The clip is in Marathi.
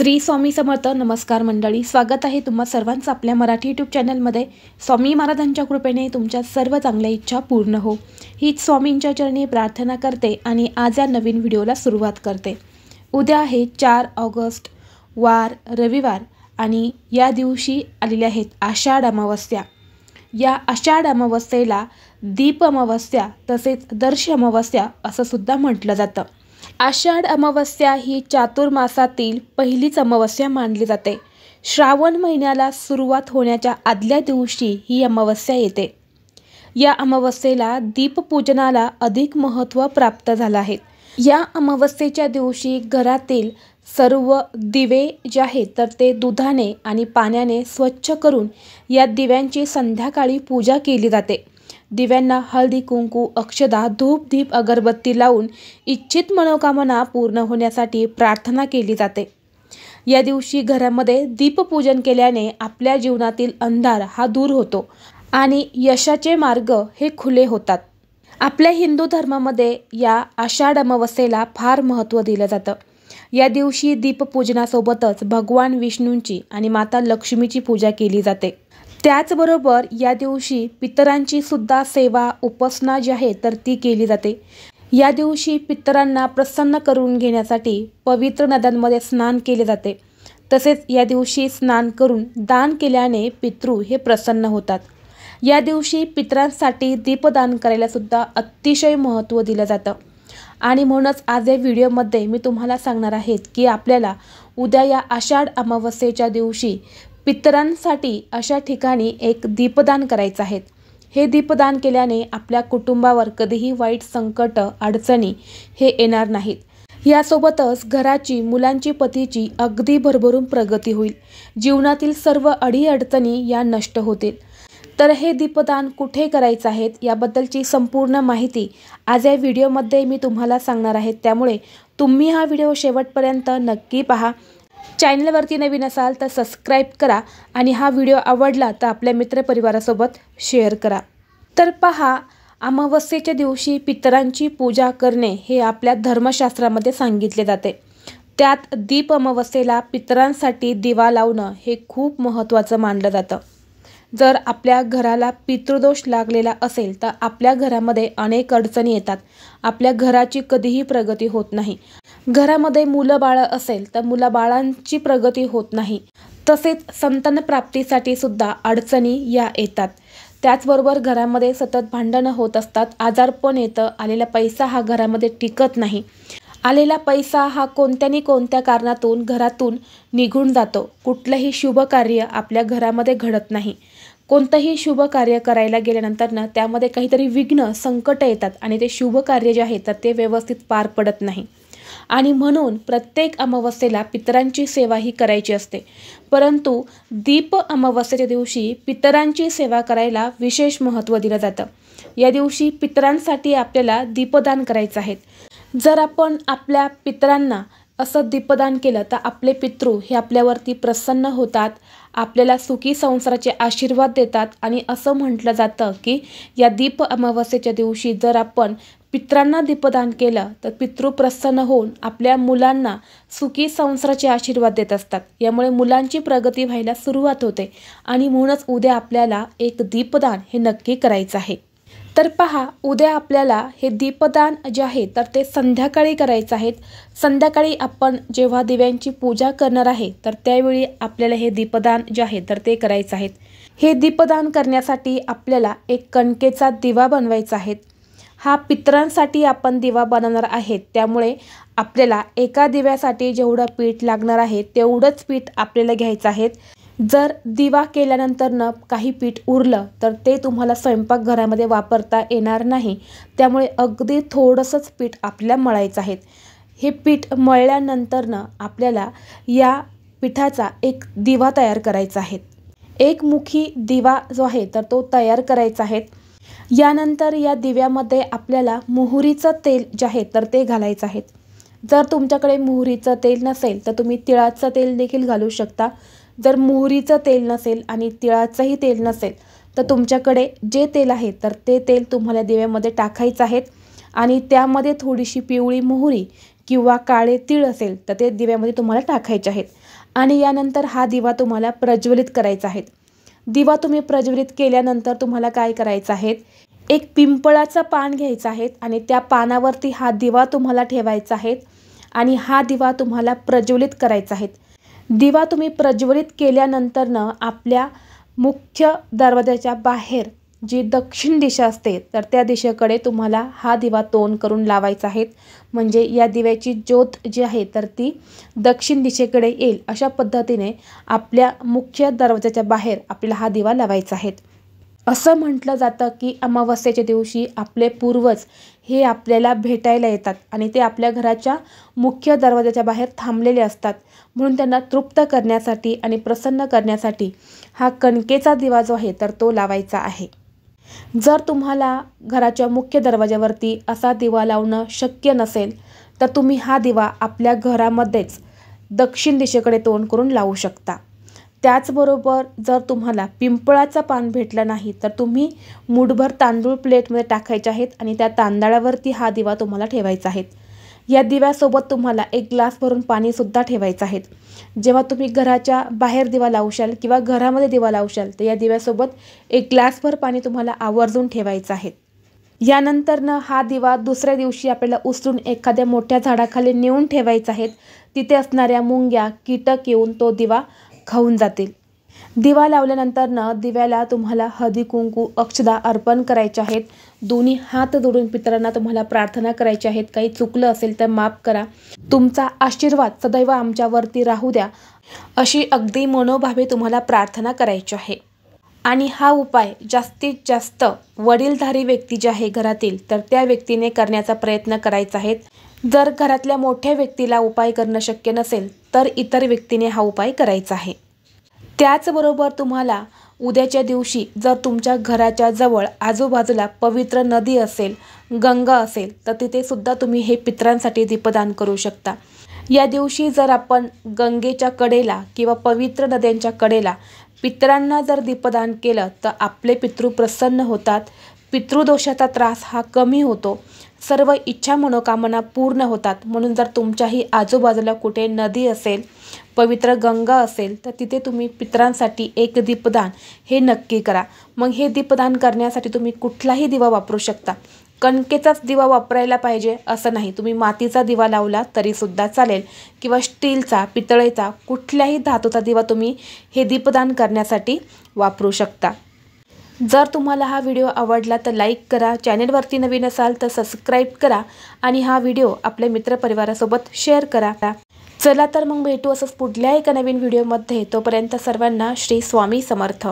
श्री स्वामी समर्थ. नमस्कार मंडळी, स्वागत आहे तुम्हा सर्वांचं आपल्या मराठी यूट्यूब चॅनलमध्ये. स्वामी महाराजांच्या कृपेने तुमच्या सर्व चांगल्या इच्छा पूर्ण हो, हीच स्वामींच्या चरणी प्रार्थना करते आणि आज या नवीन व्हिडिओला सुरुवात करते. उद्या आहे 4 ऑगस्ट, वार रविवार आणि या दिवशी आलेल्या आहेत आषाढ अमावस्या. या आषाढ अमावस्येला दीप अमावस्या तसेच दर्श अमावस्या असं सुद्धा म्हटलं जातं. आषाढ अमावस्या ही चातुर्मासातील पहिलीच अमावस्या मानली जाते. श्रावण महिन्याला सुरुवात होण्याच्या आदल्या दिवशी ही अमावस्या येते. या अमावस्येला दीपपूजनाला अधिक महत्त्व प्राप्त झालं आहे. या अमावस्येच्या दिवशी घरातील सर्व दिवे जे आहेत तर ते दुधाने आणि पाण्याने स्वच्छ करून या दिव्यांची संध्याकाळी पूजा केली जाते. दिव्यांना हळदी कुंकू अक्षदा धूप दीप अगरबत्ती लावून इच्छित मनोकामना पूर्ण होण्यासाठी प्रार्थना केली जाते. या दिवशी घरामध्ये दीपपूजन केल्याने आपल्या जीवनातील अंधार हा दूर होतो आणि यशाचे मार्ग हे खुले होतात. आपल्या हिंदू धर्मामध्ये या आषाढ अमावस्येला फार महत्त्व दिलं जातं. या दिवशी दीपपूजनासोबतच भगवान विष्णूंची आणि माता लक्ष्मीची पूजा केली जाते. त्याचबरोबर या दिवशी पितरांची सुद्धा सेवा उपासना जी आहे तर ती केली जाते. या दिवशी पितरांना प्रसन्न करून घेण्यासाठी पवित्र नद्यांमध्ये स्नान केले जाते. तसेच या दिवशी स्नान करून दान केल्याने पितृ हे प्रसन्न होतात. या दिवशी पितरांसाठी दीपदान करायला सुद्धा अतिशय महत्त्व दिलं जातं. आणि म्हणूनच आज या व्हिडिओमध्ये मी तुम्हाला सांगणार आहे की आपल्याला उद्या या आषाढ अमावस्येच्या दिवशी पितरांसाठी अशा ठिकाणी एक दीपदान करायचं आहे. हे दीपदान केल्याने आपल्या कुटुंबावर कधीही वाईट संकट अडचणी हे येणार नाहीत. यासोबतच घराची मुलांची पतीची अगदी भरभरून प्रगती होईल. जीवनातील सर्व अडीअडचणी या नष्ट होतील. तर हे दीपदान कुठे करायचं आहे याबद्दलची संपूर्ण माहिती आज या व्हिडिओमध्ये मी तुम्हाला सांगणार आहे. त्यामुळे तुम्ही हा व्हिडिओ शेवटपर्यंत नक्की पहा. चॅनलवरती नवीन असाल तर सबस्क्राईब करा आणि हा व्हिडिओ आवडला तर आपल्या मित्रपरिवारासोबत शेअर करा. तर पहा, अमावस्येच्या दिवशी पितरांची पूजा करणे हे आपल्या धर्मशास्त्रामध्ये सांगितले जाते. त्यात दीप अमावस्येला पितरांसाठी दिवा लावणं हे खूप महत्त्वाचं मानलं जातं. जर आपल्या घराला पितृदोष लागलेला असेल तर आपल्या घरामध्ये अनेक अडचणी येतात. आपल्या घराची कधीही प्रगती होत नाही. घरामध्ये मुलं बाळं असेल तर मुलाबाळांची प्रगती होत नाही. तसेच संतान प्राप्तीसाठी सुद्धा अडचणी या येतात. त्याचबरोबर घरामध्ये सतत भांडणं होत असतात. आजारपण येतं. आलेला पैसा हा घरामध्ये टिकत नाही. आलेला पैसा हा कोणत्या कारणातून घरातून निघून जातो. कुठलंही शुभ कार्य आपल्या घरामध्ये घडत नाही. कोणतंही शुभ कार्य करायला गेल्यानंतर त्यामध्ये काहीतरी विघ्न संकट येतात आणि ते शुभ कार्य जे आहे तर ते व्यवस्थित पार पडत नाही. आणि म्हणून प्रत्येक अमावस्येला पितरांची सेवा ही करायची असते. परंतु दीप अमावस्येच्या दिवशी पितरांची सेवा करायला विशेष महत्त्व दिलं जातं. या दिवशी पितरांसाठी आपल्याला दीपदान करायचं आहे. जर आपण आपल्या पितरांना असं दीपदान केलं तर आपले पितृ हे आपल्यावरती प्रसन्न होतात. आपल्याला सुखी संसाराचे आशीर्वाद देतात. आणि असं म्हटलं जातं की या दीप अमावस्येच्या दिवशी जर आपण पितरांना दीपदान केलं तर पितृ प्रसन्न होऊन आपल्या मुलांना सुखी संसाराचे आशीर्वाद देत असतात. यामुळे मुलांची प्रगती व्हायला सुरुवात होते. आणि म्हणूनच उद्या आपल्याला एक दीपदान हे नक्की करायचं आहे. तर पहा, उद्या आपल्याला हे दीपदान जे आहे तर ते संध्याकाळी करायचं आहे. संध्याकाळी आपण जेव्हा दिव्यांची पूजा करणार आहे तर त्यावेळी आपल्याला हे दीपदान जे आहे तर ते करायचं आहे. हे दीपदान करण्यासाठी आपल्याला एक कणकेचा दिवा बनवायचा आहे. हा पितरांसाठी आपण दिवा बनवणार आहे. त्यामुळे आपल्याला एका दिव्यासाठी जेवढं पीठ लागणार आहे तेवढंच पीठ आपल्याला घ्यायचं आहे. जर दिवा केल्यानंतर काही पीठ उरलं तर ते तुम्हाला स्वयंपाकघरामध्ये वापरता येणार नाही. त्यामुळे अगदी थोडंसंच पीठ आपल्याला मळायचं आहे. हे पीठ मळल्यानंतर आपल्याला या पिठाचा एक दिवा तयार करायचा आहे. एक मुखी दिवा जो आहे तर तो तयार करायचा आहे. यानंतर या दिव्यामध्ये आपल्याला मोहरीचं तेल जे आहे तर ते घालायचं आहे. जर तुमच्याकडे मोहरीचं तेल नसेल तर तुम्ही तिळाचं तेल देखील घालू शकता. जर मोहरीचं तेल नसेल आणि तिळाचंही तेल नसेल तर तुमच्याकडे जे तेल आहे तर ते तेल तुम्हाला दिव्यामध्ये टाकायचं आहे. आणि त्यामध्ये थोडीशी पिवळी मोहरी किंवा काळे तीळ असेल तर ते दिव्यामध्ये तुम्हाला टाकायचे आहेत आणि यानंतर हा दिवा तुम्हाला प्रज्वलित करायचा आहे। दिवा तुम्ही प्रज्वलित केल्यानंतर तुम्हाला काय करायचं आहे, एक पिंपळाचं पान घ्यायचं आहे आणि त्या पानावरती हा दिवा तुम्हाला ठेवायचा आहे आणि हा दिवा तुम्हाला प्रज्वलित करायचा आहे। दिवा तुम्ही प्रज्वलित केल्यानंतर आपल्या मुख्य दरवाजाच्या बाहेर जी दक्षिण दिशा असते तर त्या दिशेकडे तुम्हाला हा दिवा तोंड करून लावायचा आहे। म्हणजे या दिव्याची ज्योत जी आहे तर ती दक्षिण दिशेकडे येईल अशा पद्धतीने आपल्या मुख्य दरवाजाच्या बाहेर आपल्याला हा दिवा लावायचा आहे। असं म्हटलं जातं की अमावस्येच्या दिवशी आपले पूर्वज हे आपल्याला भेटायला येतात आणि ते आपल्या घराच्या मुख्य दरवाजाच्या बाहेर थांबलेले असतात, म्हणून त्यांना तृप्त करण्यासाठी आणि प्रसन्न करण्यासाठी हा कणकेचा दिवा जो आहे तर तो लावायचा आहे। जर तुम्हाला घराच्या मुख्य दरवाजावरती असा दिवा लावणं शक्य नसेल तर तुम्ही हा दिवा आपल्या घरामध्येच दक्षिण दिशेकडे तोंड करून लावू शकता। त्याचबरोबर जर तुम्हाला पिंपळाचं पान भेटलं नाही तर तुम्ही मूठभर तांदूळ प्लेटमध्ये टाकायचे आहेत आणि त्या तांदळावरती हा दिवा तुम्हाला ठेवायचा आहे। या दिव्यासोबत तुम्हाला एक ग्लास भरून पाणीसुद्धा ठेवायचं आहे। जेव्हा तुम्ही घराच्या बाहेर दिवा लावशाल किंवा घरामध्ये दिवा लावशाल तर या दिव्यासोबत एक ग्लासभर पाणी तुम्हाला आवर्जून ठेवायचं आहे। यानंतर हा दिवा दुसऱ्या दिवशी आपल्याला उचलून एखाद्या मोठ्या झाडाखाली नेऊन ठेवायचा आहे। तिथे असणाऱ्या मुंग्या कीटक येऊन तो दिवा खाऊन जातील। दिवा लावल्यानंतर दिव्याला तुम्हाला हळदी कुंकू अक्षदा अर्पण करायचे आहेत। दोन्ही हात जोडून पितरांना तुम्हाला प्रार्थना करायची आहेत, काही चुकलं असेल तर माफ करा, तुमचा आशीर्वाद सदैव आमच्यावरती राहू द्या अशी अगदी मनोभावे तुम्हाला प्रार्थना करायची आहे। आणि हा उपाय जास्तीत जास्त वडीलधारी व्यक्ती जी आहे घरातील तर त्या व्यक्तीने करण्याचा प्रयत्न करायचा आहे। जर घरातल्या मोठ्या व्यक्तीला उपाय करणं शक्य नसेल तर इतर व्यक्तीने हा उपाय करायचा आहे। त्याचबरोबर तुम्हाला उद्याच्या दिवशी जर तुमच्या घराच्या जवळ आजूबाजूला पवित्र नदी असेल, गंगा असेल तर तिथे सुद्धा तुम्ही हे पितरांसाठी दीपदान करू शकता। या दिवशी जर आपण गंगेच्या कडेला किंवा पवित्र नद्यांच्या कडेला पितरांना जर दीपदान केलं तर आपले पितृ प्रसन्न होतात, पितृदोषाचा त्रास हा कमी होतो, सर्व इच्छा मनोकामना पूर्ण होतात। म्हणून जर तुमच्याही आजूबाजूला कुठे नदी असेल, पवित्र गंगा असेल तर तिथे तुम्ही पितरांसाठी एक दीपदान हे नक्की करा। मग हे दीपदान करण्यासाठी तुम्ही कुठलाही दिवा वापरू शकता, कणकेचाच दिवा वापरायला पाहिजे असं नाही, तुम्ही मातीचा दिवा लावला तरीसुद्धा चालेल किंवा स्टीलचा, पितळेचा, कुठल्याही धातूचा दिवा तुम्ही हे दीपदान करण्यासाठी वापरू शकता। जर तुम्हाला हा व्हिडिओ आवडला तर लाईक करा, चॅनेलवरती नवीन असाल तर सबस्क्राईब करा आणि हा व्हिडिओ आपल्या मित्रपरिवारासोबत शेअर करा। चला तर मग भेटू असंच पुढल्या एका नवीन व्हिडिओमध्ये। तोपर्यंत सर्वांना श्री स्वामी समर्थ।